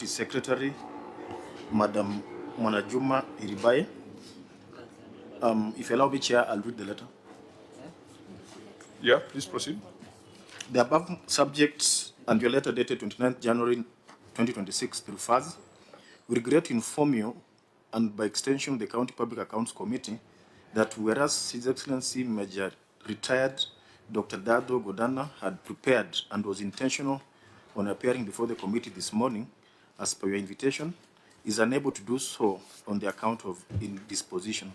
Secretary, Madam Mwanajuma Iribaye. If you allow me, Chair, I'll read the letter. Yeah, please proceed. The above subjects and your letter dated 29th January 2026 refers, we regret to inform you, and by extension the County Public Accounts Committee, that whereas His Excellency Major Retired Dr. Dado Godana had prepared and was intentional on appearing before the committee this morning, as per your invitation, is unable to do so on the account of indisposition.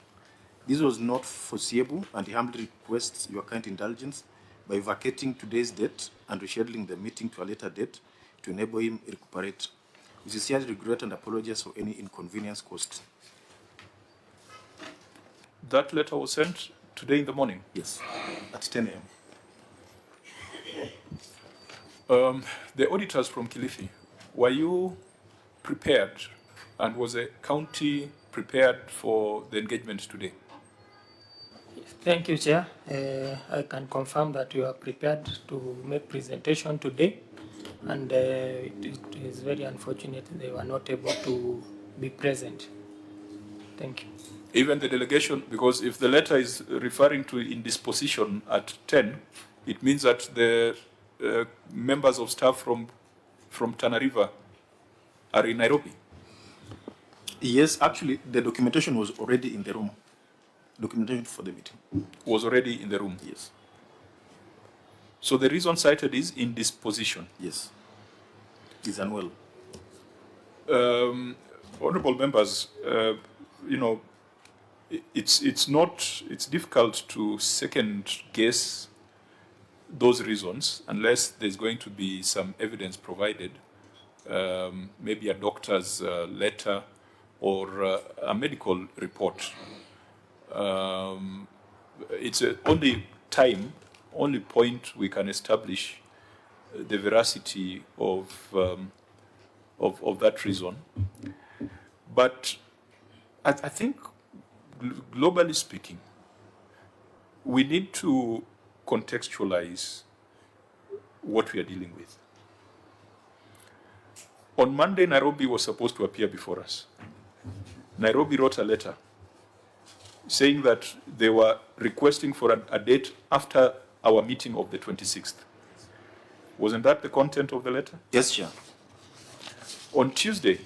This was not foreseeable, and he humbly requests your kind indulgence by vacating today's date and rescheduling the meeting to a later date to enable him recuperate. We sincerely regret and apologize for any inconvenience caused. That letter was sent today in the morning? Yes, at 10 a.m. The auditors from Kilifi, were you prepared, and was the county prepared for the engagement today? Thank you, Chair. I can confirm that you are prepared to make presentation today, and it is very unfortunate they were not able to be present. Thank you. Even the delegation, because if the letter is referring to indisposition at 10, it means that the members of staff from Tana River are in Nairobi. Yes, actually, the documentation was already in the room. Documentation for the meeting was already in the room. Yes. So the reason cited is indisposition. Yes. He's unwell. Honorable members, it's difficult to second guess those reasons unless there's going to be some evidence provided, maybe a doctor's letter or a medical report. It's only point we can establish the veracity of that reason. But I think, globally speaking, we need to contextualize what we are dealing with. On Monday, Nairobi was supposed to appear before us. Nairobi wrote a letter saying that they were requesting for a date after our meeting of the 26th. Wasn't that the content of the letter? Yes, Chair. On Tuesday,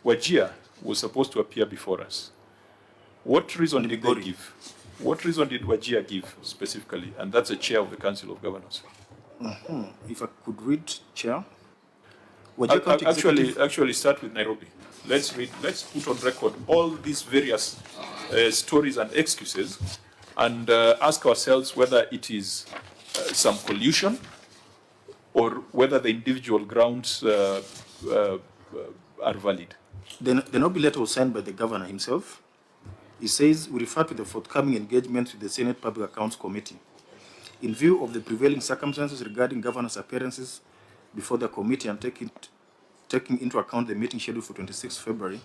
Wajir was supposed to appear before us. What reason did they give? What reason did Wajir give specifically? And that's the chair of the Council of Governors. If I could read, Chair. Actually start with Nairobi. Let's put on record all these various stories and excuses, and ask ourselves whether it is some collusion or whether the individual grounds are valid. The Nairobi letter was signed by the governor himself. He says, we refer to the forthcoming engagement with the Senate Public Accounts Committee. In view of the prevailing circumstances regarding governor's appearances before the committee and taking into account the meeting scheduled for 26 February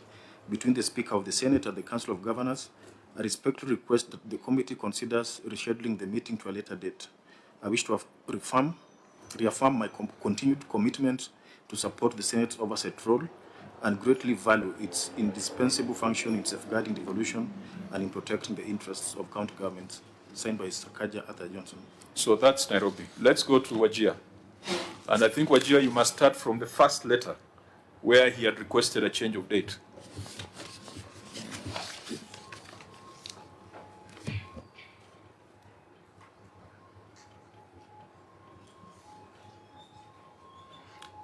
between the Speaker of the Senate and the Council of Governors, I respectfully request that the committee considers rescheduling the meeting to a later date. I wish to reaffirm my continued commitment to support the Senate's oversight role and greatly value its indispensable function in safeguarding devolution and in protecting the interests of county governments. Signed by Sakaja Arthur Johnson. So that's Nairobi. Let's go to Wajir. And I think, Wajir, you must start from the first letter where he had requested a change of date.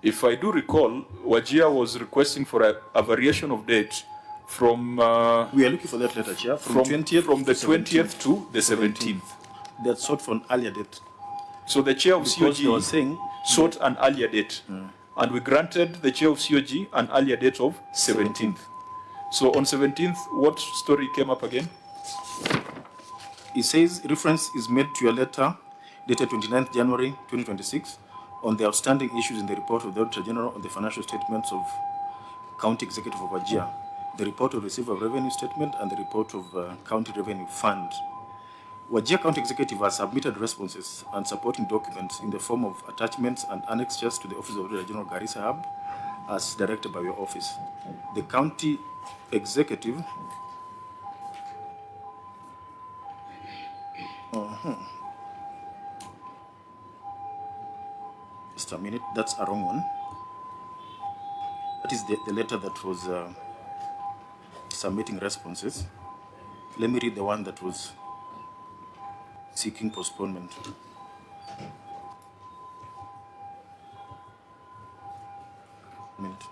If I do recall, Wajir was requesting for a variation of date from... we are looking for that letter, Chair. From the 20th to the 17th. That sought for an earlier date. So the chair of COG sought an earlier date. And we granted the chair of COG an earlier date of 17th. So on 17th, what story came up again? It says reference is made to your letter dated 29th January 2026 on the outstanding issues in the report of the Auditor General on the financial statements of County Executive of Wajir, the report of Receiver of Revenue Statement, and the report of County Revenue Fund. Wajir County Executive has submitted responses and supporting documents in the form of attachments and annexures to the Office of the Auditor General Garissa Hub, as directed by your office. The county executive just a minute, that's a wrong one. That is the letter that was submitting responses. Let me read the one that was seeking postponement. Minute.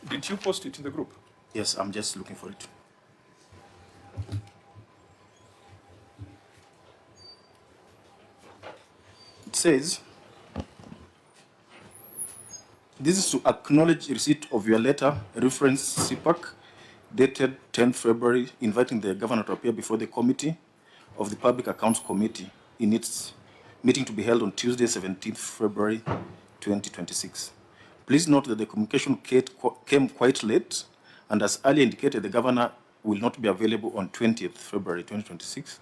Did you post it in the group? Yes, I'm just looking for it. It says, this is to acknowledge receipt of your letter, reference CPAC, dated 10 February, inviting the governor to appear before the committee of the Public Accounts Committee in its meeting to be held on Tuesday, 17th February, 2026. Please note that the communication came quite late, and as earlier indicated, the governor will not be available on 20th February, 2026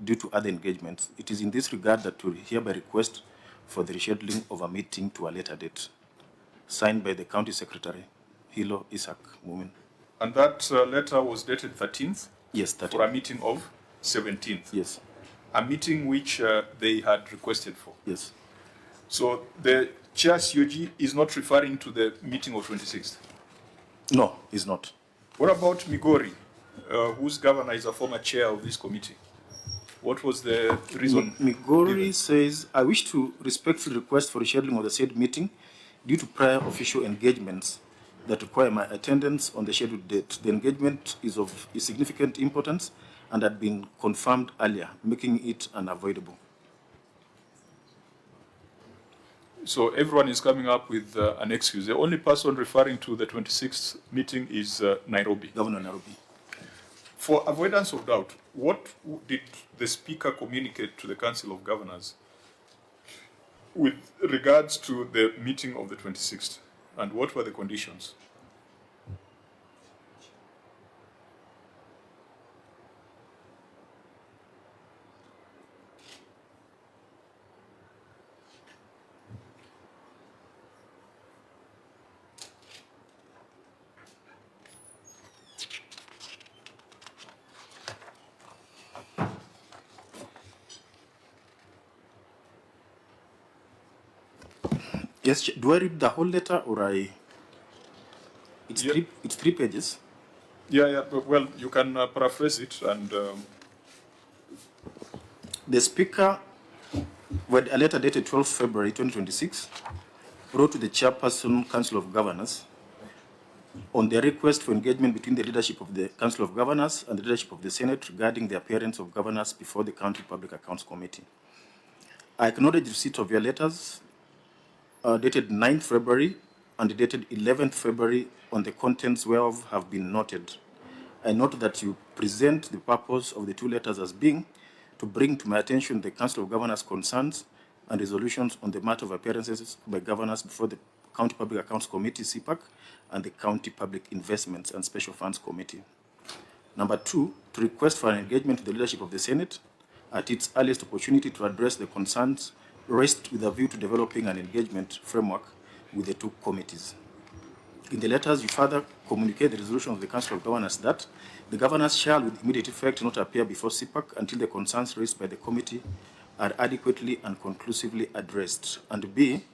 due to other engagements. It is in this regard that we hereby request for the rescheduling of a meeting to a later date. Signed by the County Secretary, Hilo Isaac Mumin. And that letter was dated 13th? Yes, 13th. For a meeting of 17th? Yes. A meeting which they had requested for? Yes. So the Chair COG is not referring to the meeting of 26th? No, he's not. What about Migori, whose governor is a former chair of this committee? What was the reason? Migori given? says, I wish to respectfully request for rescheduling of the said meeting due to prior official engagements that require my attendance on the scheduled date. The engagement is of significant importance and had been confirmed earlier, making it unavoidable. So everyone is coming up with an excuse. The only person referring to the 26th meeting is Nairobi. Governor Nairobi. For avoidance of doubt, what did the Speaker communicate to the Council of Governors with regards to the meeting of the 26th? And what were the conditions? Yes, do I read the whole letter or I? It's, Yeah. it's 3 pages. Yeah, but, well, you can paraphrase it and... The Speaker, with a letter dated 12 February 2026, wrote to the Chairperson Council of Governors on their request for engagement between the leadership of the Council of Governors and the leadership of the Senate regarding the appearance of governors before the County Public Accounts Committee. I acknowledge receipt of your letters dated 9th February and dated 11th February, on the contents whereof have been noted. I note that you present the purpose of the 2 letters as being to bring to my attention the Council of Governors' concerns and resolutions on the matter of appearances by governors before the County Public Accounts Committee, CPAC, and the County Public Investments and Special Funds Committee. Number 2, to request for an engagement with the leadership of the Senate at its earliest opportunity to address the concerns raised with a view to developing an engagement framework with the 2 committees. In the letters, you further communicate the resolution of the Council of Governors that the governors shall, with immediate effect, not appear before CPAC until the concerns raised by the committee are adequately and conclusively addressed. And B,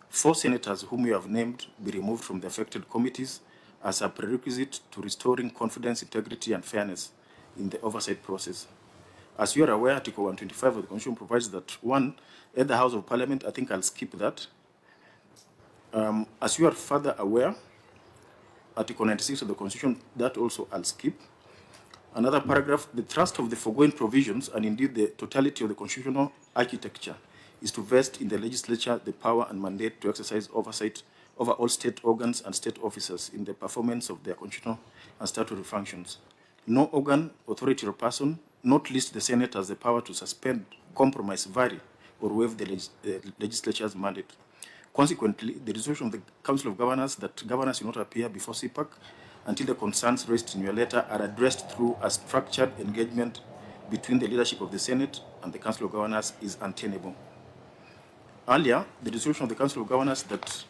4 senators whom you have named be removed from the affected committees as a prerequisite to restoring confidence, integrity, and fairness in the oversight process. As you are aware, Article 125 of the Constitution provides that 1, at the House of Parliament, I think I'll skip that. As you are further aware, Article 96 of the Constitution, that also I'll skip. Another paragraph, the thrust of the foregoing provisions, and indeed the totality of the constitutional architecture, is to vest in the legislature the power and mandate to exercise oversight over all state organs and state officers in the performance of their constitutional and statutory functions. No organ, authority, or person, not least the Senate, has the power to suspend, compromise, vary, or waive the legislature's mandate. Consequently, the resolution of the Council of Governors that governors will not appear before CPAC until the concerns raised in your letter are addressed through a structured engagement between the leadership of the Senate and the Council of Governors is untenable. Earlier, the resolution of the Council of Governors that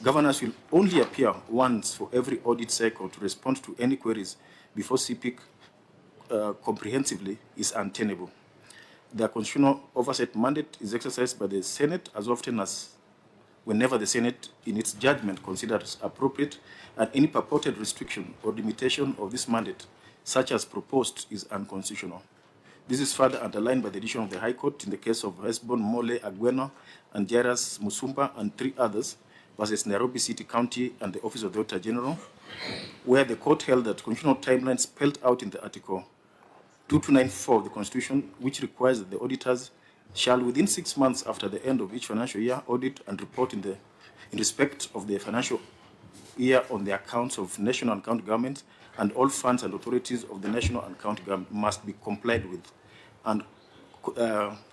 governors will only appear once for every audit cycle to respond to any queries before CPIC comprehensively is untenable. The constitutional oversight mandate is exercised by the Senate as often as whenever the Senate, in its judgment, considers appropriate, and any purported restriction or limitation of this mandate, such as proposed, is unconstitutional. This is further underlined by the decision of the High Court in the case of Hesbon Mole Agweno and Jairus Musumba and 3 others versus Nairobi City County and the Office of the Auditor General, where the court held that constitutional timelines spelled out in the Article 2294 of the Constitution, which requires that the auditors shall, within 6 months after the end of each financial year, audit and report in respect of the financial year on the accounts of national and county governments, and all funds and authorities of the national and county government must be complied with, and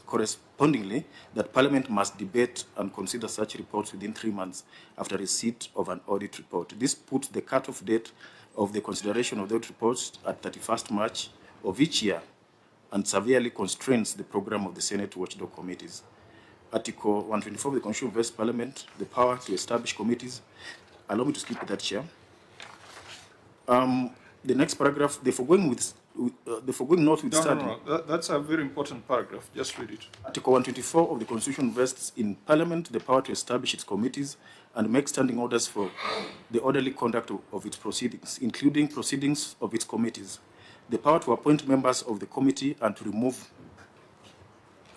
correspondingly, that Parliament must debate and consider such reports within 3 months after receipt of an audit report. This puts the cut-off date of the consideration of the audit reports at 31st March of each year and severely constrains the program of the Senate watchdog committees. Article 124 of the Constitution vests Parliament the power to establish committees. Allow me to skip that, Chair. The next paragraph, the foregoing notwithstanding. No. That's a very important paragraph. Just read it. Article 124 of the Constitution vests in Parliament the power to establish its committees and make standing orders for the orderly conduct of its proceedings, including proceedings of its committees. The power to appoint members of the committee and to remove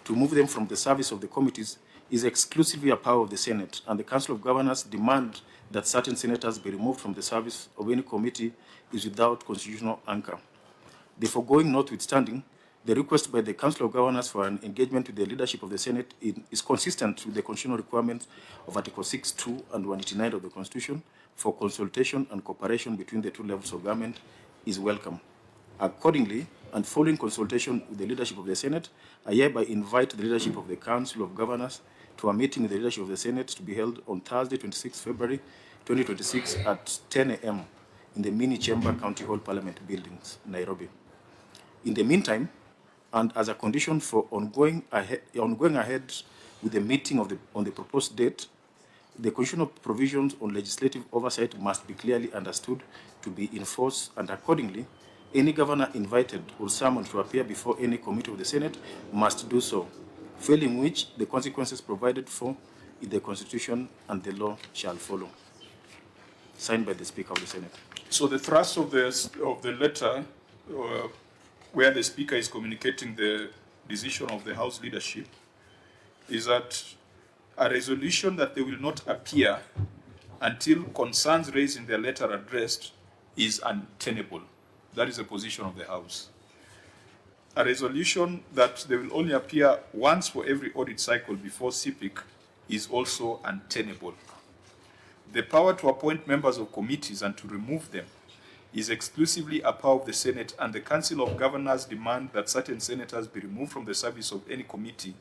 them from the service of the committees is exclusively a power of the Senate, and the Council of Governors demand that certain senators be removed from the service of any committee is without constitutional anchor. The foregoing notwithstanding, the request by the Council of Governors for an engagement with the leadership of the Senate is consistent with the constitutional requirements of Article 6(2) and 189 of the Constitution for consultation and cooperation between the 2 levels of government is welcome. Accordingly, and following consultation with the leadership of the Senate, I hereby invite the leadership of the Council of Governors to a meeting with the leadership of the Senate to be held on Thursday, 26 February 2026 at 10 a.m. in the Mini Chamber County Hall Parliament Buildings, Nairobi. In the meantime, and as a condition for ongoing ahead with the meeting on the proposed date, the constitutional provisions on legislative oversight must be clearly understood to be enforced, and accordingly, any governor invited or summoned to appear before any committee of the Senate must do so, failing which the consequences provided for in the Constitution and the law shall follow. Signed by the Speaker of the Senate. So the thrust of the letter, where the Speaker is communicating the decision of the House leadership, is that a resolution that they will not appear until concerns raised in their letter addressed is untenable. That is the position of the House. A resolution that they will only appear once for every audit cycle before CPIC is also untenable. The power to appoint members of committees and to remove them is exclusively a power of the Senate, and the Council of Governors demand that certain senators be removed from the service of any committee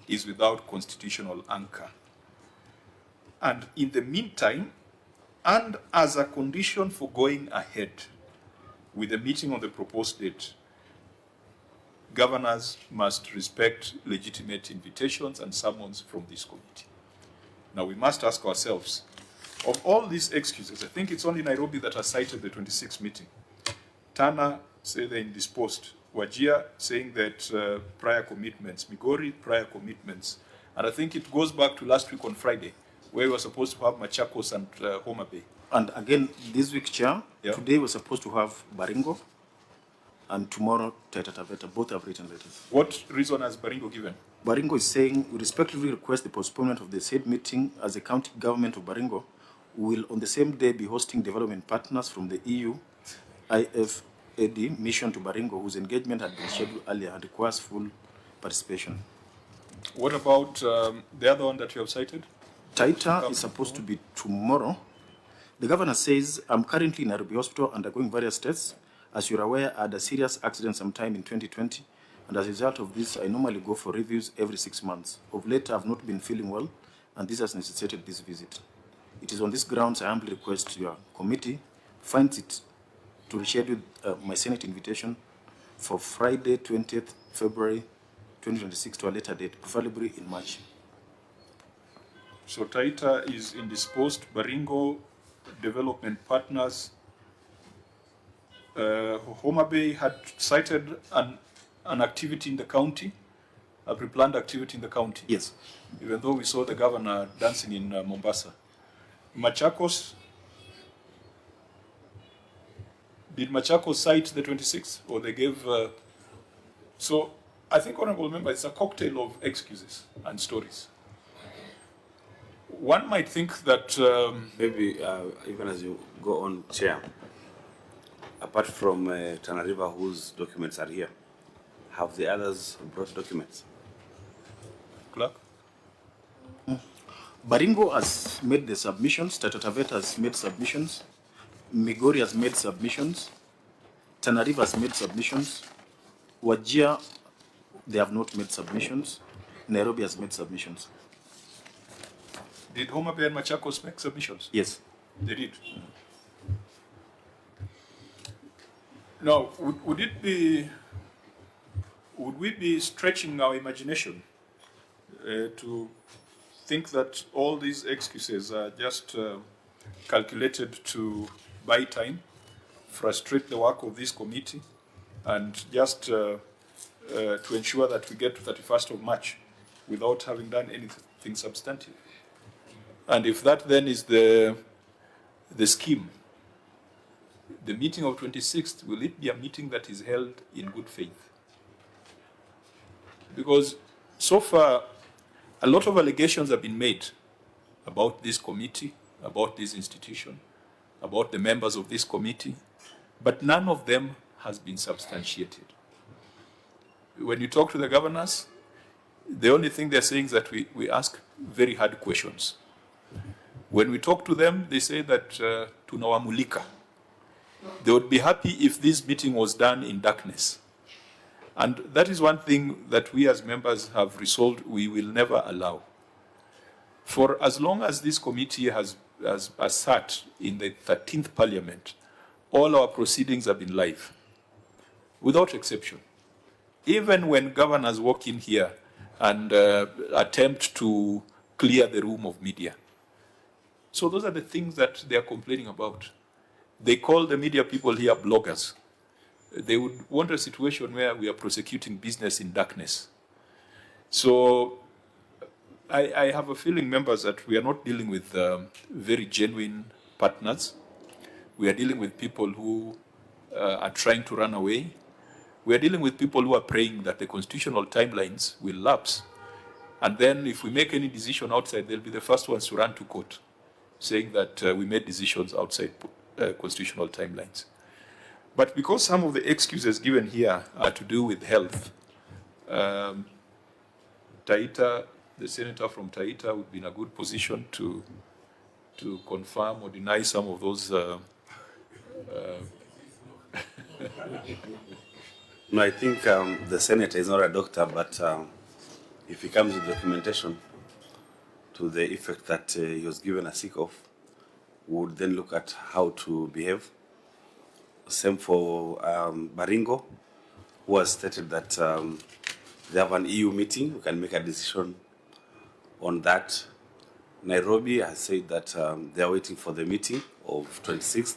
is without constitutional anchor. And in the meantime, and as a condition for going ahead with the meeting on the proposed date, governors must respect legitimate invitations and summons from this committee. Now we must ask ourselves, of all these excuses, I think it's only Nairobi that has cited the 26th meeting. Tana said they're indisposed. Wajir saying that prior commitments. Migori, prior commitments. And I think it goes back to last week on Friday, where we were supposed to have Machakos and Homa Bay. And again, this week, Chair, today we're supposed to have Baringo, and tomorrow Taita Taveta. Both have written letters. What reason has Baringo given? Baringo is saying, we respectfully request the postponement of the said meeting as the county government of Baringo will on the same day be hosting development partners from the EU, IFAD mission to Baringo, whose engagement had been scheduled earlier and requires full participation. What about the other one that you have cited? Taita is supposed to be tomorrow. The governor says, I'm currently in Nairobi Hospital undergoing various tests. As you're aware, I had a serious accident sometime in 2020, and as a result of this, I normally go for reviews every 6 months. Of late, I have not been feeling well, and this has necessitated this visit. It is on these grounds I humbly request your committee finds it to reschedule my Senate invitation for Friday, 20th February 2026 to a later date, preferably in March. So Taita is indisposed. Baringo Development Partners, Homa Bay had cited an activity in the county, a pre-planned activity in the county. Yes. Even though we saw the governor dancing in Mombasa. Machakos, did Machakos cite the 26th, or they gave? So I think, honorable member, it's a cocktail of excuses and stories. One might think that maybe even as you go on, Chair, apart from Tana River, whose documents are here, have the others brought documents? Clerk. Baringo has made the submissions, Taita Taveta has made submissions, Migori has made submissions, Tana River has made submissions, Wajir, they have not made submissions, Nairobi has made submissions. Did Homa Bay and Machakos make submissions? Yes. They did. Now, would we be stretching our imagination to think that all these excuses are just calculated to buy time, frustrate the work of this committee, and just to ensure that we get to 31st of March without having done anything substantive? And if that then is the scheme, the meeting of 26th, will it be a meeting that is held in good faith? Because so far, a lot of allegations have been made about this committee, about this institution, about the members of this committee, but none of them has been substantiated. When you talk to the governors, the only thing they're saying is that we ask very hard questions. When we talk to them, they say that tunawamulika. They would be happy if this meeting was done in darkness. And that is one thing that we as members have resolved we will never allow. For as long as this committee has sat in the 13th Parliament, all our proceedings have been live, without exception. Even when governors walk in here and attempt to clear the room of media. So those are the things that they are complaining about. They call the media people here bloggers. They would want a situation where we are prosecuting business in darkness. So I have a feeling, members, that we are not dealing with very genuine partners. We are dealing with people who are trying to run away. We are dealing with people who are praying that the constitutional timelines will lapse. And then if we make any decision outside, they'll be the first ones to run to court, saying that we made decisions outside constitutional timelines. But because some of the excuses given here are to do with health, Taita, the senator from Taita, would be in a good position to confirm or deny some of those. No, I think the senator is not a doctor, but if he comes with documentation to the effect that he was given a sick off, we would then look at how to behave. Same for Baringo, who has stated that they have an EU meeting. We can make a decision on that. Nairobi has said that they are waiting for the meeting of 26th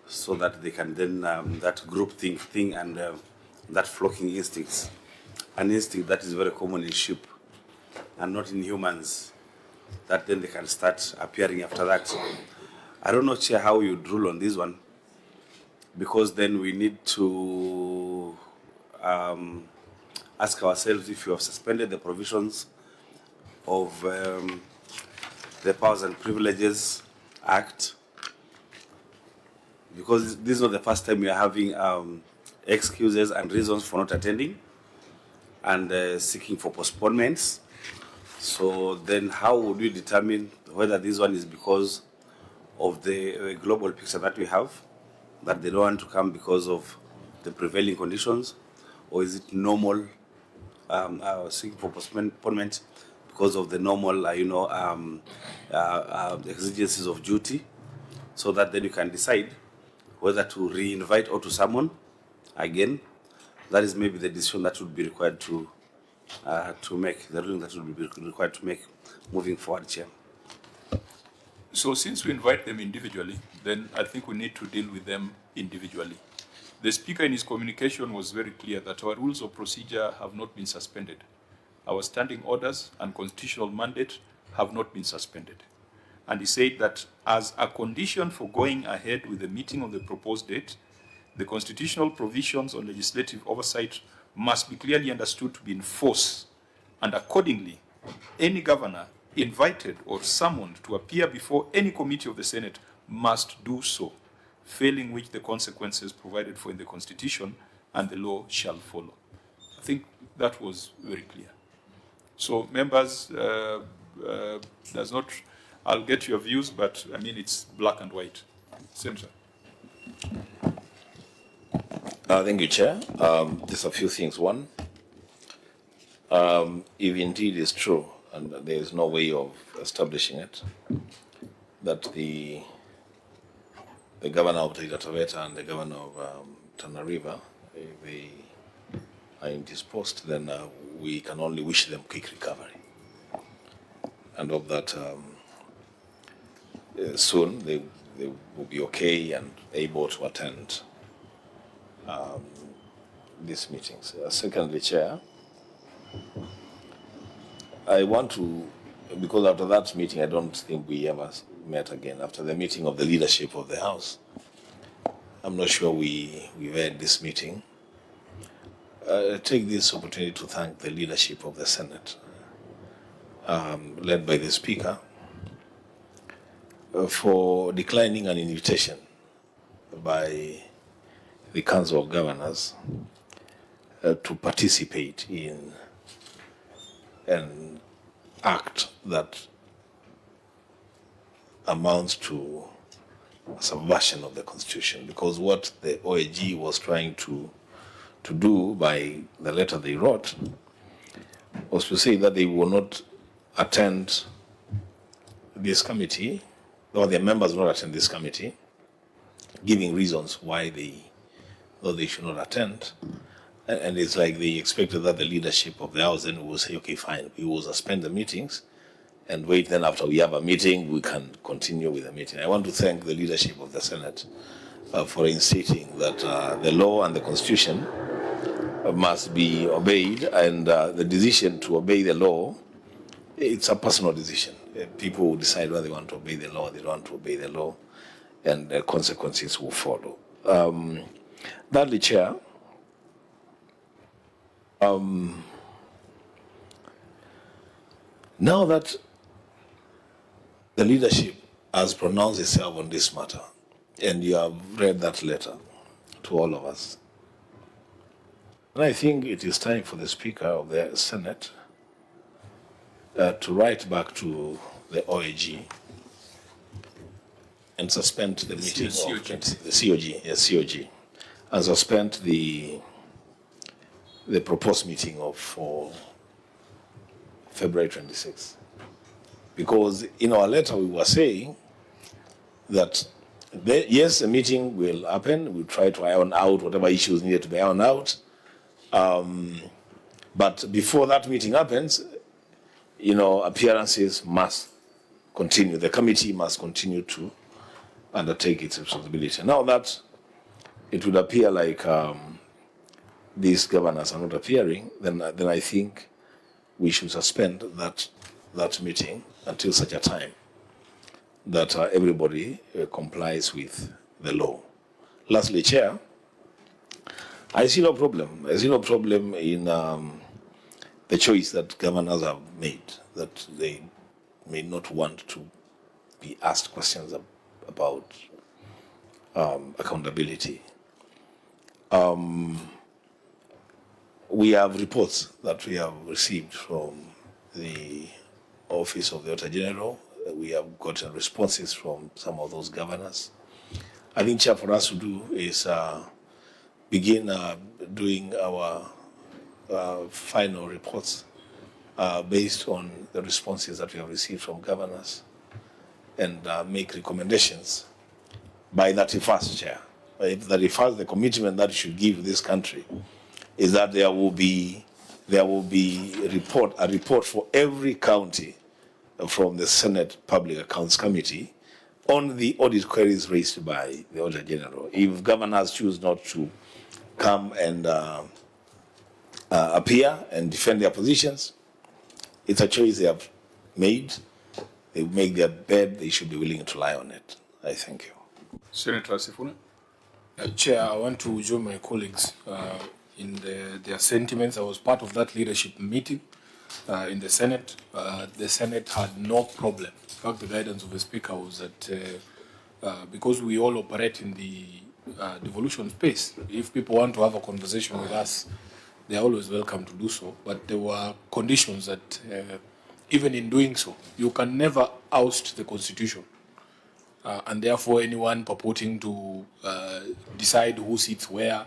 so that they can then, that group thing and that flocking instincts, an instinct that is very common in sheep and not in humans, that then they can start appearing after that. I don't know, Chair, how you'd rule on this one, because then we need to ask ourselves if you have suspended the provisions of the Powers and Privileges Act, because this is not the first time we are having excuses and reasons for not attending and seeking for postponements. So then how would we determine whether this one is because of the global picture that we have, that they don't want to come because of the prevailing conditions, or is it normal seeking for postponement because of the normal, exigencies of duty, so that then you can decide whether to re-invite or to summon again? That is maybe the decision that would be required to make, the ruling that would be required to make moving forward, Chair. So since we invite them individually, then I think we need to deal with them individually. The Speaker in his communication was very clear that our rules of procedure have not been suspended. Our standing orders and constitutional mandate have not been suspended. And he said that as a condition for going ahead with the meeting on the proposed date, the constitutional provisions on legislative oversight must be clearly understood to be in force, and accordingly, any governor invited or summoned to appear before any committee of the Senate must do so, failing which the consequences provided for in the Constitution and the law shall follow. I think that was very clear. So members, I'll get your views, but I mean, it's black and white. Senator. Thank you, Chair. Just a few things. One, if indeed it's true, and there is no way of establishing it, that the governor of Taita Taveta and the governor of Tana River, if they are indisposed, then we can only wish them quick recovery. And hope that soon they will be okay and able to attend these meetings. Secondly, Chair, I want to, because after that meeting, I don't think we ever met again. After the meeting of the leadership of the House, I'm not sure we had this meeting. I take this opportunity to thank the leadership of the Senate, led by the Speaker, for declining an invitation by the Council of Governors to participate in an act that amounts to a subversion of the Constitution, because what the OAG was trying to do by the letter they wrote was to say that they will not attend this committee, or their members will not attend this committee, giving reasons why they should not attend. And it's like they expected that the leadership of the House then will say, okay, fine, we will suspend the meetings and wait, then after we have a meeting, we can continue with the meeting. I want to thank the leadership of the Senate for insisting that the law and the Constitution must be obeyed, and the decision to obey the law, it's a personal decision. People will decide whether they want to obey the law, they don't want to obey the law, and the consequences will follow. Thirdly, Chair, now that the leadership has pronounced itself on this matter, and you have read that letter to all of us, and I think it is time for the Speaker of the Senate to write back to the OAG and suspend the meeting of the COG, and suspend the proposed meeting for February 26th. Because in our letter we were saying that yes, the meeting will happen, we'll try to iron out whatever issues needed to be ironed out, but before that meeting happens, appearances must continue. The committee must continue to undertake its responsibility. Now that it would appear like these governors are not appearing, then I think we should suspend that meeting until such a time that everybody complies with the law. Lastly, Chair, I see no problem. I see no problem in the choice that governors have made, that they may not want to be asked questions about accountability. We have reports that we have received from the Office of the Auditor General. We have gotten responses from some of those governors. I think, Chair, for us to do is begin doing our final reports based on the responses that we have received from governors and make recommendations by 31st, Chair. By 31st, the commitment that you should give this country is that there will be a report for every county from the Senate Public Accounts Committee on the audit queries raised by the Auditor General. If governors choose not to come and appear and defend their positions, it's a choice they have made. They make their bed, they should be willing to lie on it. I thank you. Senator Sifuna. Chair, I want to join my colleagues in their sentiments. I was part of that leadership meeting in the Senate. The Senate had no problem. In fact, the guidance of the Speaker was that because we all operate in the devolution space, if people want to have a conversation with us, they are always welcome to do so. But there were conditions that even in doing so, you can never oust the Constitution. And therefore, anyone purporting to decide who sits where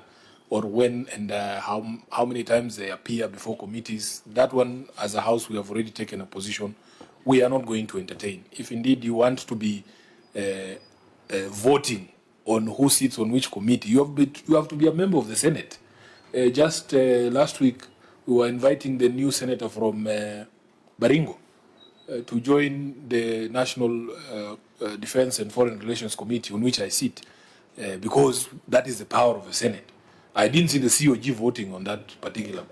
or when and how many times they appear before committees, that one, as a House, we have already taken a position we are not going to entertain. If indeed you want to be voting on who sits on which committee, you have to be a member of the Senate. Just last week, we were inviting the new senator from Baringo to join the National Defense and Foreign Relations Committee, on which I sit, because that is the power of the Senate. I didn't see the COG voting on that particular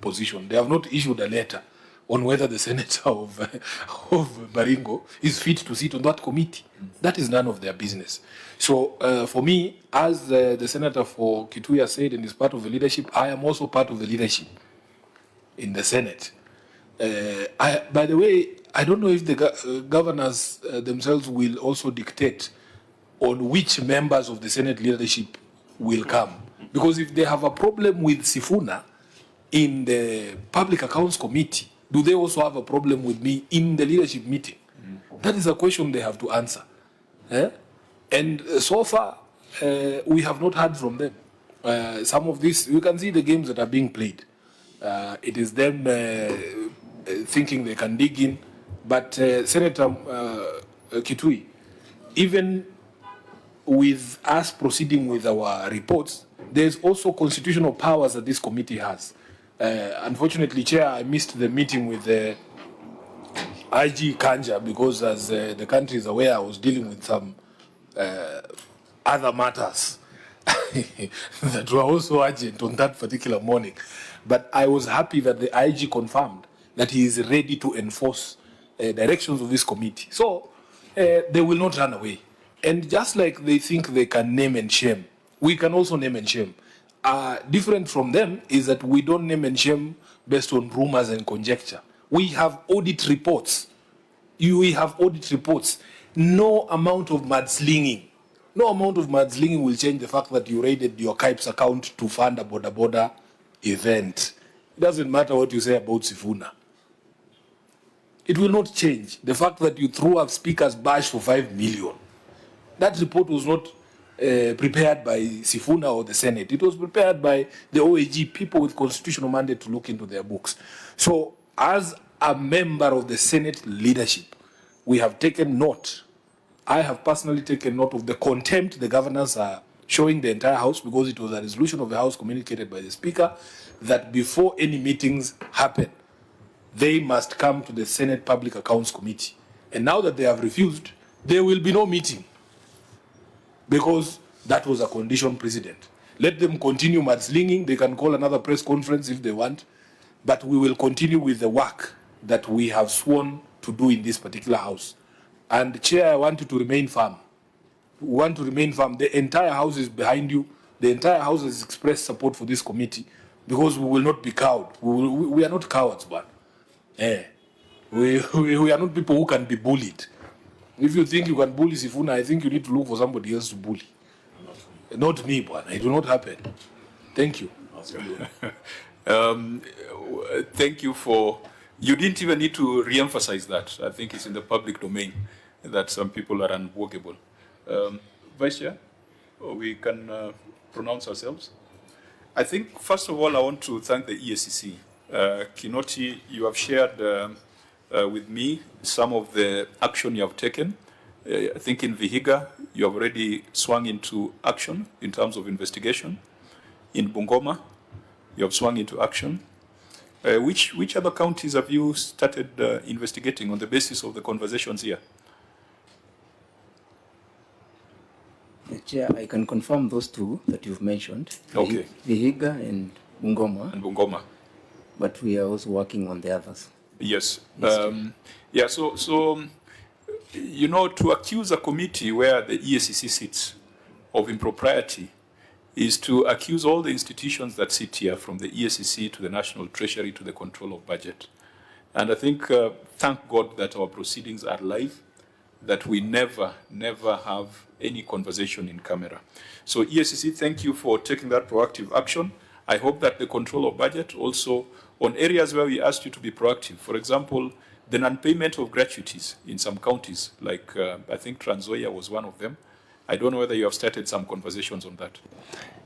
position. They have not issued a letter on whether the senator of Baringo is fit to sit on that committee. That is none of their business. So for me, as the senator for Kituya said, and is part of the leadership, I am also part of the leadership in the Senate. By the way, I don't know if the governors themselves will also dictate on which members of the Senate leadership will come. Because if they have a problem with Sifuna in the Public Accounts Committee, do they also have a problem with me in the leadership meeting? That is a question they have to answer. And so far, we have not heard from them. Some of this, you can see the games that are being played. It is them thinking they can dig in. But Senator Kitui, even with us proceeding with our reports, there's also constitutional powers that this committee has. Unfortunately, Chair, I missed the meeting with the IG Kanja because, as the country is aware, I was dealing with some other matters that were also urgent on that particular morning. But I was happy that the IG confirmed that he is ready to enforce directions of this committee. So they will not run away. And just like they think they can name and shame, we can also name and shame. Different from them is that we don't name and shame based on rumors and conjecture. We have audit reports. We have audit reports. No amount of mudslinging will change the fact that you raided your KIPES account to fund a border event. It doesn't matter what you say about Sifuna. It will not change the fact that you threw up Speaker's badge for 5 million. That report was not prepared by Sifuna or the Senate. It was prepared by the OAG, people with constitutional mandate to look into their books. So, as a member of the Senate leadership, we have taken note. I have personally taken note of the contempt the governors are showing the entire House, because it was a resolution of the House communicated by the Speaker that before any meetings happen, they must come to the Senate Public Accounts Committee. And now that they have refused, there will be no meeting, because that was a condition precedent. Let them continue mudslinging. They can call another press conference if they want, but we will continue with the work that we have sworn to do in this particular House. And Chair, I want you to remain firm. We want to remain firm. The entire House is behind you. The entire House has expressed support for this committee, because we will not be cowed. We are not cowards, but we are not people who can be bullied. If you think you can bully Sifuna, I think you need to look for somebody else to bully. Not me, but it will not happen. Thank you. Thank you for... You didn't even need to re-emphasize that. I think it's in the public domain that some people are unworkable. Vice Chair? we can pronounce ourselves. I think, first of all, I want to thank the EACC. Kinoti, you have shared with me some of the action you have taken. I think in Vihiga, you have already swung into action in terms of investigation. In Bungoma, you have swung into action. Which other counties have you started investigating on the basis of the conversations here? Chair, I can confirm those two that you've mentioned. Okay. Vihiga and Bungoma. And Bungoma. But we are also working on the others. Yes. Yeah, so, you know, to accuse a committee where the EACC sits of impropriety is to accuse all the institutions that sit here, from the EACC to the National Treasury to the control of budget. And I think, thank God that our proceedings are live, that we never have any conversation in camera. So EACC, thank you for taking that proactive action. I hope that the control of budget also, on areas where we asked you to be proactive, for example, the non-payment of gratuities in some counties, like I think Trans Nzoia was one of them. I don't know whether you have started some conversations on that.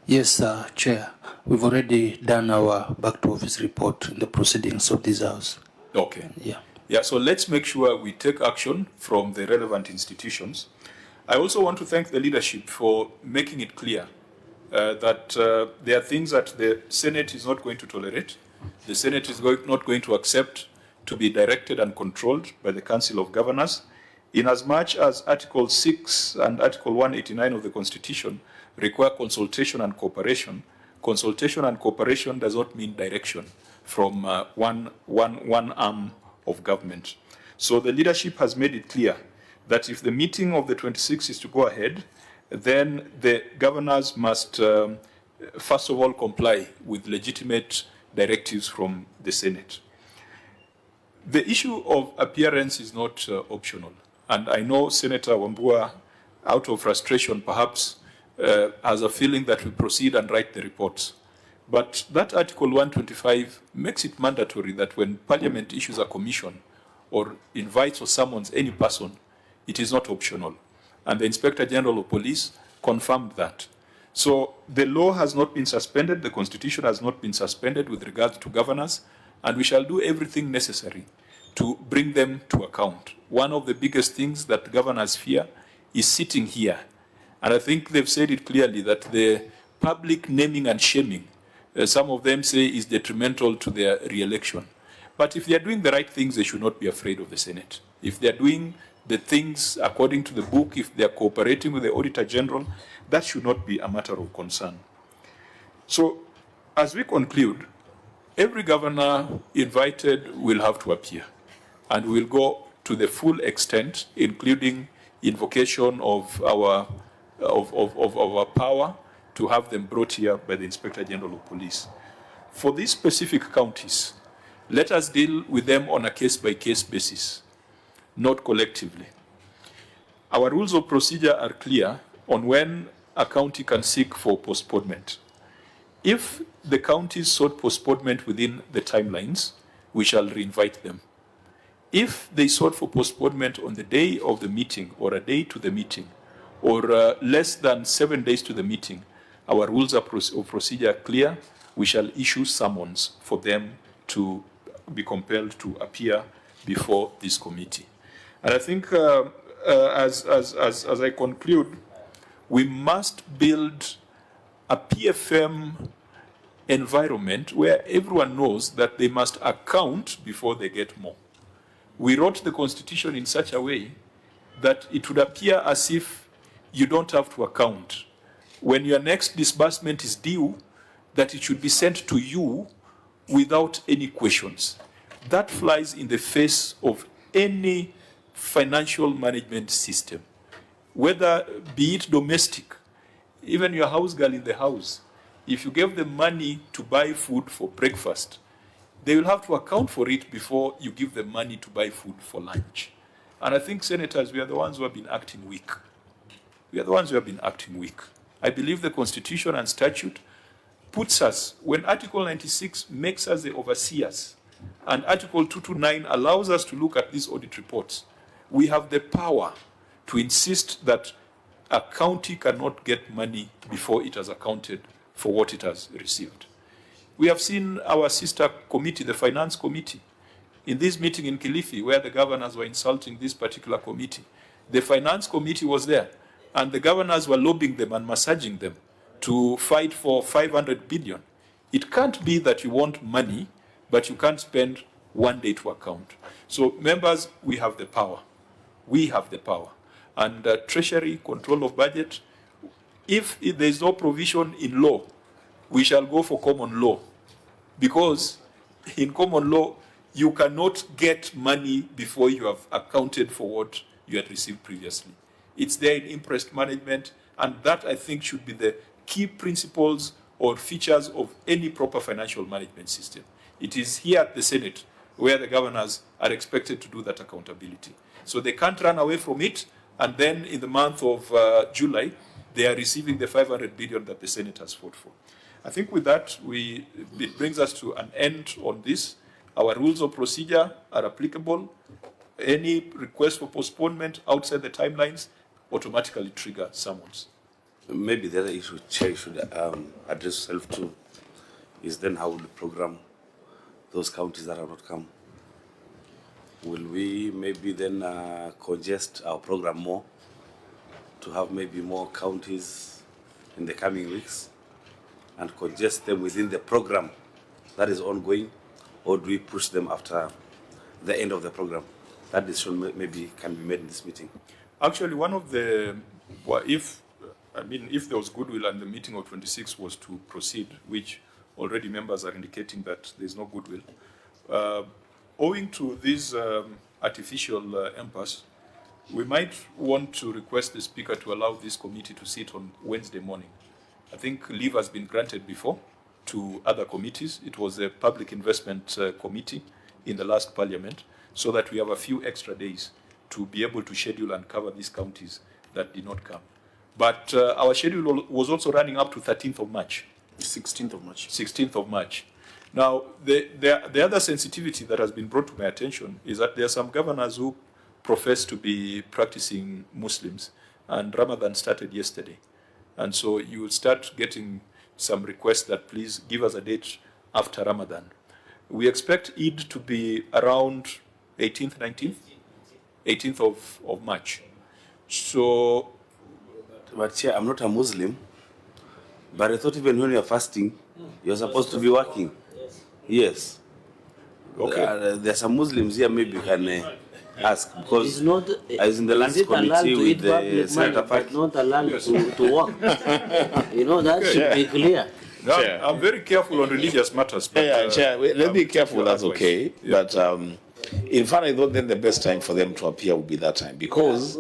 Yes, Chair. We've already done our back to office report in the proceedings of this House. Okay. Yeah. Yeah, so let's make sure we take action from the relevant institutions. I also want to thank the leadership for making it clear that there are things that the Senate is not going to tolerate. The Senate is not going to accept to be directed and controlled by the Council of Governors, in as much as Article 6 and Article 189 of the Constitution require consultation and cooperation. Consultation and cooperation does not mean direction from one arm of government. So the leadership has made it clear that if the meeting of the 26th is to go ahead, then the governors must, first of all, comply with legitimate directives from the Senate. The issue of appearance is not optional. And I know Senator Wambua, out of frustration perhaps, has a feeling that we proceed and write the reports. But that Article 125 makes it mandatory that when Parliament issues a commission or invites or summons any person, it is not optional. And the Inspector General of Police confirmed that. So the law has not been suspended, the Constitution has not been suspended with regard to governors, and we shall do everything necessary to bring them to account. One of the biggest things that governors fear is sitting here. And I think they've said it clearly that the public naming and shaming, some of them say, is detrimental to their re-election. But if they are doing the right things, they should not be afraid of the Senate. If they are doing the things according to the book, if they are cooperating with the Auditor General, that should not be a matter of concern. So, as we conclude, every governor invited will have to appear, and we will go to the full extent, including invocation of our power to have them brought here by the Inspector General of Police. For these specific counties, let us deal with them on a case-by-case basis, not collectively. Our rules of procedure are clear on when a county can seek for postponement. If the counties sought postponement within the timelines, we shall reinvite them. If they sought for postponement on the day of the meeting or a day to the meeting or less than 7 days to the meeting, our rules of procedure are clear. We shall issue summons for them to be compelled to appear before this committee. And I think as I conclude, we must build a PFM environment where everyone knows that they must account before they get more. We wrote the Constitution in such a way that it would appear as if you don't have to account. When your next disbursement is due, that it should be sent to you without any questions. That flies in the face of any financial management system, whether be it domestic, even your house girl in the house. If you give them money to buy food for breakfast, they will have to account for it before you give them money to buy food for lunch. And I think, senators, we are the ones who have been acting weak. We are the ones who have been acting weak. I believe the Constitution and statute puts us, when Article 96 makes us the overseers, and Article 229 allows us to look at these audit reports, we have the power to insist that a county cannot get money before it has accounted for what it has received. We have seen our sister committee, the finance committee, in this meeting in Kilifi, where the governors were insulting this particular committee. The finance committee was there, and the governors were lobbying them and massaging them to fight for 500 billion. It can't be that you want money, but you can't spend one day to account. So members, we have the power. We have the power. And treasury, control of budget, if there is no provision in law, we shall go for common law. Because in common law, you cannot get money before you have accounted for what you had received previously. It's there in interest management, and that, I think, should be the key principles or features of any proper financial management system. It is here at the Senate where the governors are expected to do that accountability. So they can't run away from it, and then in the month of July, they are receiving the 500 billion that the Senate has fought for. I think with that, it brings us to an end on this. Our rules of procedure are applicable. Any request for postponement outside the timelines automatically trigger summons. Maybe the other issue Chair should address herself to is then how will we program those counties that have not come? Will we maybe then congest our program more to have maybe more counties in the coming weeks and congest them within the program that is ongoing, or do we push them after the end of the program? That decision maybe can be made in this meeting. Actually, one of the, well, if there was goodwill and the meeting of 26 was to proceed, which already members are indicating that there's no goodwill, owing to this artificial impasse, we might want to request the Speaker to allow this committee to sit on Wednesday morning. I think leave has been granted before to other committees. It was a public investment committee in the last parliament, so that we have a few extra days to be able to schedule and cover these counties that did not come. But our schedule was also running up to 13th of March. 16th of March. 16th of March. Now, the other sensitivity that has been brought to my attention is that there are some governors who profess to be practicing Muslims, and Ramadan started yesterday. And so you will start getting some requests that please give us a date after Ramadan. We expect Eid to be around 18th, 19th? 18th of March. So... But Chair, I'm not a Muslim, but I thought even when you're fasting, you're supposed to be working. Yes. Okay. There are some Muslims here, maybe you can ask, because it's not, I was in the lands committee with the Senate PAC. Not allowed to work. That should be clear. Now, I'm very careful on religious matters. But, Chair, let's be careful, that's okay. Yeah. But in fact, I thought then the best time for them to appear would be that time, because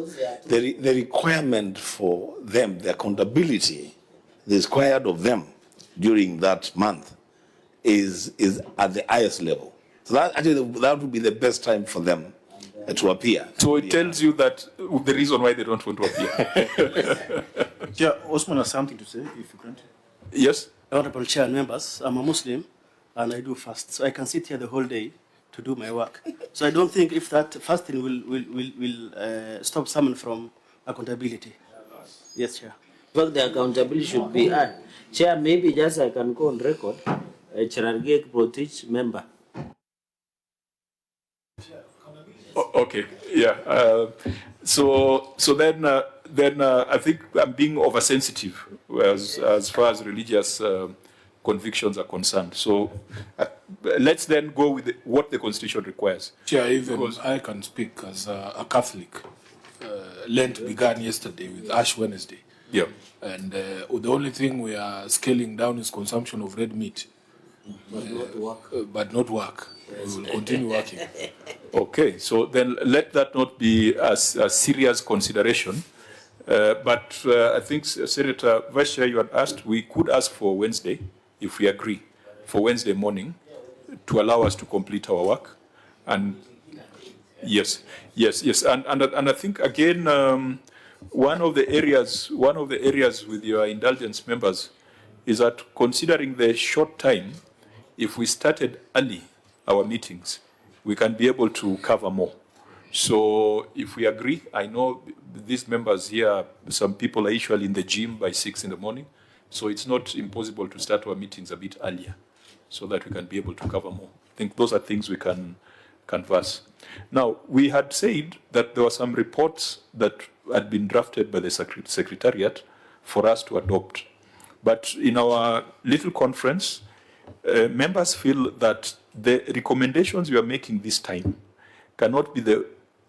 the requirement for them, the accountability required of them during that month is at the highest level. So that would be the best time for them to appear. So it tells you that the reason why they don't want to appear. Yeah, Osman has something to say, if you grant. Yes? Honorable Chair and members, I'm a Muslim and I do fast, so I can sit here the whole day to do my work. So I don't think if that fasting will stop someone from accountability. Yes, Chair. But the accountability should be had. Chair, maybe just I can go on record, Cherargek Protich member. Okay, yeah. So then I think I'm being oversensitive as far as religious convictions are concerned. So let's then go with what the Constitution requires. Chair, even I can speak as a Catholic. Lent began yesterday with Ash Wednesday. Yeah. And the only thing we are scaling down is consumption of red meat. But not work. We will continue working. Okay, so then let that not be a serious consideration. But I think, Senator Vice Chair, you had asked, we could ask for Wednesday, if we agree, for Wednesday morning to allow us to complete our work. And yes. And I think, again, one of the areas with your indulgence, members, is that considering the short time, if we started early our meetings, we can be able to cover more. So if we agree, I know these members here, some people are usually in the gym by 6 in the morning, so it's not impossible to start our meetings a bit earlier so that we can be able to cover more. I think those are things we can canvass. Now, we had said that there were some reports that had been drafted by the Secretariat for us to adopt. But in our little conference, members feel that the recommendations we are making this time cannot be the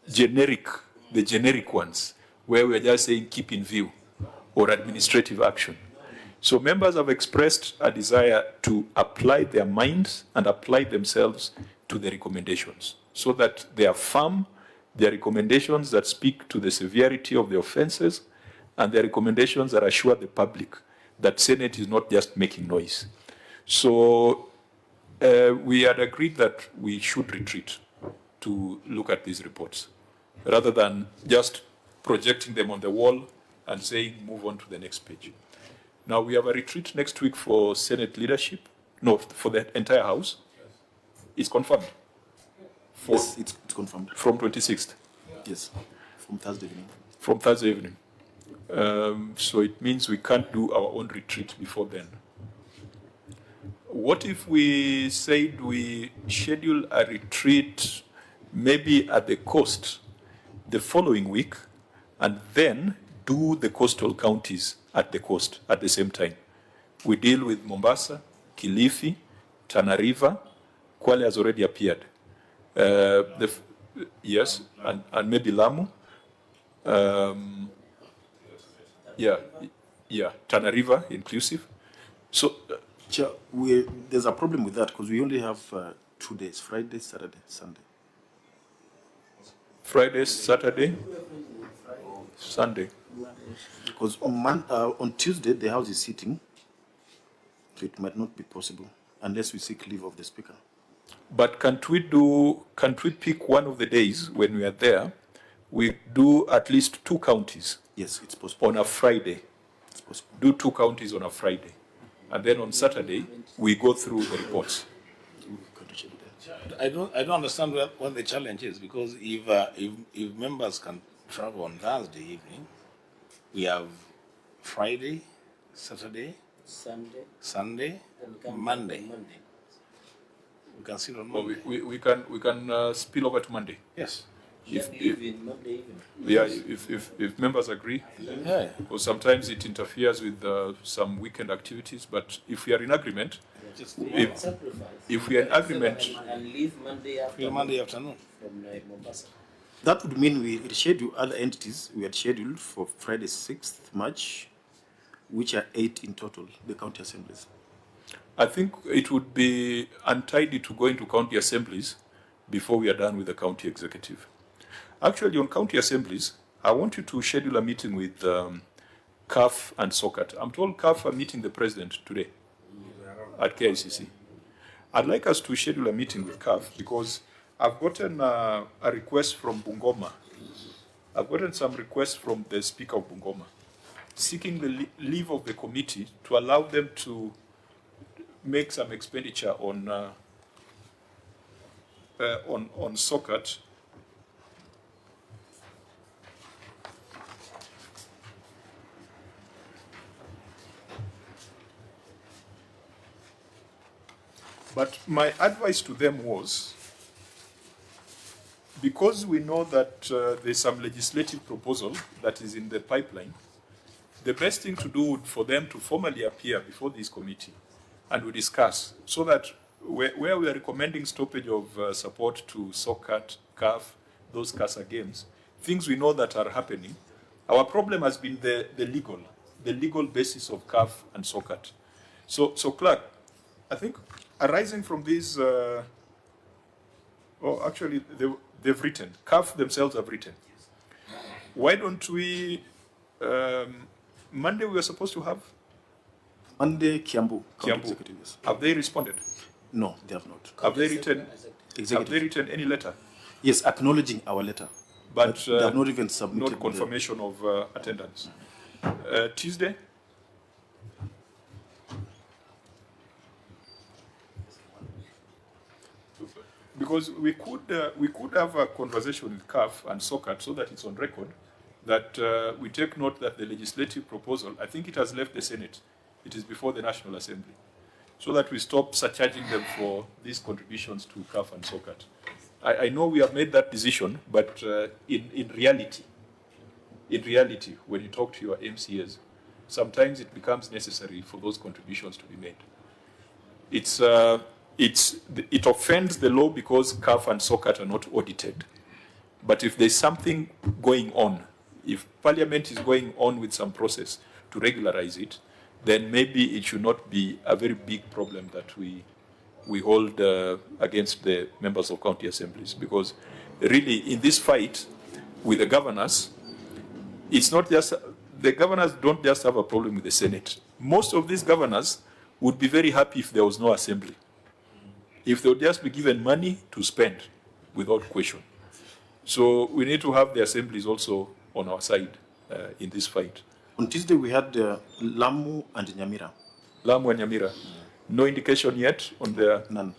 generic ones, where we are just saying keep in view or administrative action. So members have expressed a desire to apply their minds and apply themselves to the recommendations so that they are firm, their recommendations that speak to the severity of the offenses, and their recommendations that assure the public that Senate is not just making noise. So we had agreed that we should retreat to look at these reports rather than just projecting them on the wall and saying move on to the next page. Now we have a retreat next week for Senate leadership, no, for the entire House. It's confirmed. Yes, it's confirmed. From 26th? Yes, from Thursday evening. From Thursday evening. So it means we can't do our own retreat before then. What if we said we schedule a retreat maybe at the coast the following week and then do the coastal counties at the coast at the same time? We deal with Mombasa, Kilifi, Tana River, Kwale has already appeared. Yes, and maybe Lamu. Tana River inclusive. So, Chair, there's a problem with that because we only have 2 days, Friday, Saturday, Sunday. Friday, Saturday, Sunday. Because on Tuesday, the House is sitting, so it might not be possible unless we seek leave of the Speaker. But can't we pick one of the days when we are there, we do at least 2 counties? Yes, it's possible. On a Friday. It's possible. Do 2 counties on a Friday. And then on Saturday, we go through the reports. I don't understand what the challenge is, because if members can travel on Thursday evening, we have Friday, Saturday, Sunday, Monday. We can sit on Monday. We can spill over to Monday. Yes. If members agree. Yeah. Or sometimes it interferes with some weekend activities, but if we are in agreement, if we are in agreement, and leave Monday afternoon from Mombasa. That would mean we reschedule other entities we had scheduled for Friday, 6th March, which are 8 in total, the county assemblies. I think it would be untidy to go into county assemblies before we are done with the county executive. Actually, on county assemblies, I want you to schedule a meeting with CAF and SOCAT. I'm told CAF are meeting the president today at KICC. I'd like us to schedule a meeting with CAF because I've gotten a request from Bungoma. I've gotten some requests from the Speaker of Bungoma seeking the leave of the committee to allow them to make some expenditure on SOCAT. But my advice to them was, because we know that there's some legislative proposal that is in the pipeline, the best thing to do would for them to formally appear before this committee and we discuss, so that where we are recommending stoppage of support to SOCAT, CAF, those CASA games, things we know that are happening. Our problem has been the legal basis of CAF and SOCAT. So Clerk, I think arising from these, actually they've written, CAF themselves have written. Why don't we, Monday we were supposed to have? Monday, Kiambu. Have they responded? No, they have not. Have they written any letter? Yes, acknowledging our letter. But they have not even submitted. Not confirmation of attendance. Tuesday? because we could have a conversation with CAF and SOCAT so that it's on record that we take note that the legislative proposal, I think it has left the Senate. It is before the National Assembly, so that we stop surcharging them for these contributions to CAF and SOCAT. I know we have made that decision, but in reality, when you talk to your MCAs, sometimes it becomes necessary for those contributions to be made. It offends the law because CAF and SOCAT are not audited. But if there's something going on, if Parliament is going on with some process to regularize it, then maybe it should not be a very big problem that we hold against the members of county assemblies. Because really, in this fight with the governors, it's not just, the governors don't just have a problem with the Senate. Most of these governors would be very happy if there was no assembly. If they would just be given money to spend without question. So we need to have the assemblies also on our side in this fight. On Tuesday, we had Lamu and Nyamira. Lamu and Nyamira. No indication yet on their... None.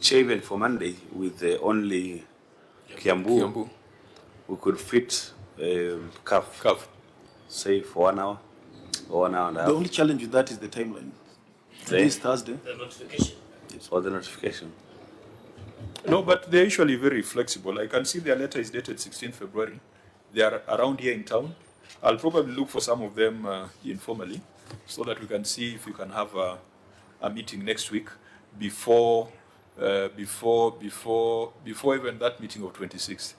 Chair, even for Monday, with the only Kiambu, we could fit CAF, say for 1 hour or 1 hour and a half. The only challenge with that is the timeline. Today is Thursday. The notification. Or the notification. No, but they're usually very flexible. I can see their letter is dated 16th February. They are around here in town. I'll probably look for some of them informally so that we can see if we can have a meeting next week before even that meeting of 26th.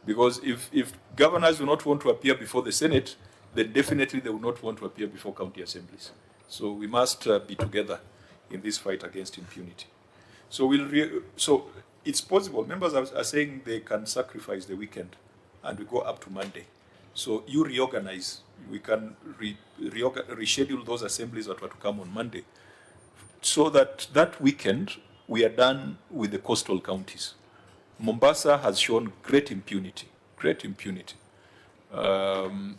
Because if governors do not want to appear before the Senate, then definitely they will not want to appear before county assemblies. So we must be together in this fight against impunity. So so it's possible. Members are saying they can sacrifice the weekend and we go up to Monday. So you reorganize. We can reschedule those assemblies that were to come on Monday, so that that weekend we are done with the coastal counties. Mombasa has shown great impunity. Great impunity. The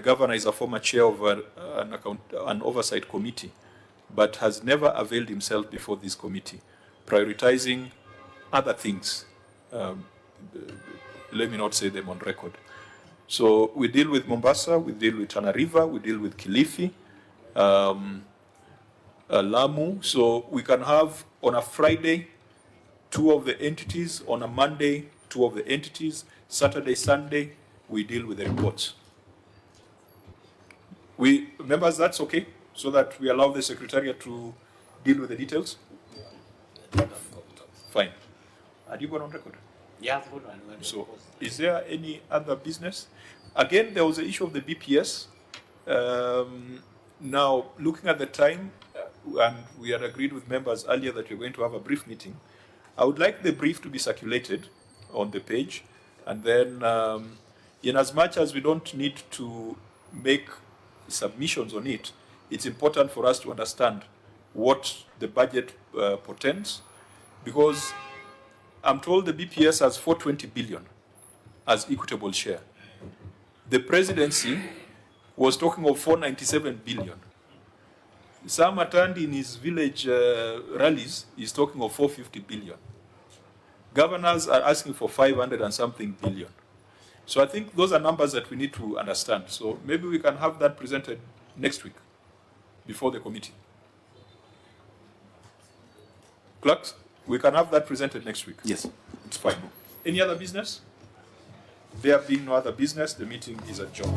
governor is a former chair of an oversight committee, but has never availed himself before this committee, prioritizing other things. Let me not say them on record. So we deal with Mombasa, we deal with Tana River, we deal with Kilifi, Lamu. So we can have on a Friday 2 of the entities, on a Monday 2 of the entities, Saturday, Sunday we deal with the reports. Members, that's okay, so that we allow the Secretariat to deal with the details? Fine. Are you going on record? Yeah. So, is there any other business? Again, there was the issue of the BPS. Now, looking at the time, and we had agreed with members earlier that we're going to have a brief meeting, I would like the brief to be circulated on the page, and then, in as much as we don't need to make submissions on it, it's important for us to understand what the budget portends, because I'm told the BPS has 420 billion as equitable share. The presidency was talking of 497 billion. Sam Atandi in his village rallies is talking of 450 billion. Governors are asking for 500 and something billion. So I think those are numbers that we need to understand. So maybe we can have that presented next week before the committee. Clerks, we can have that presented next week. Yes. It's fine. Any other business? There being no other business, the meeting is adjourned.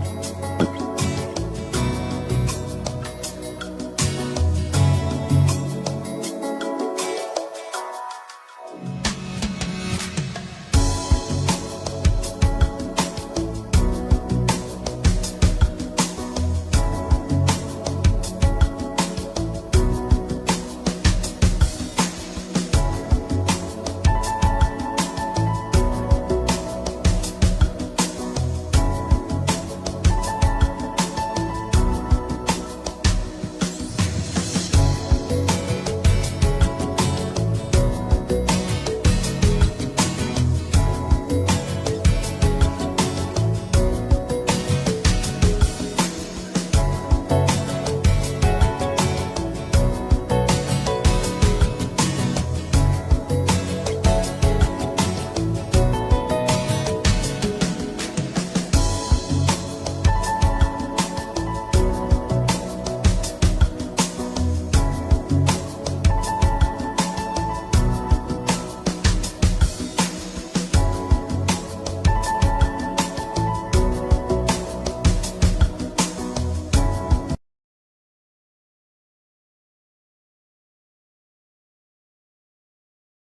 you.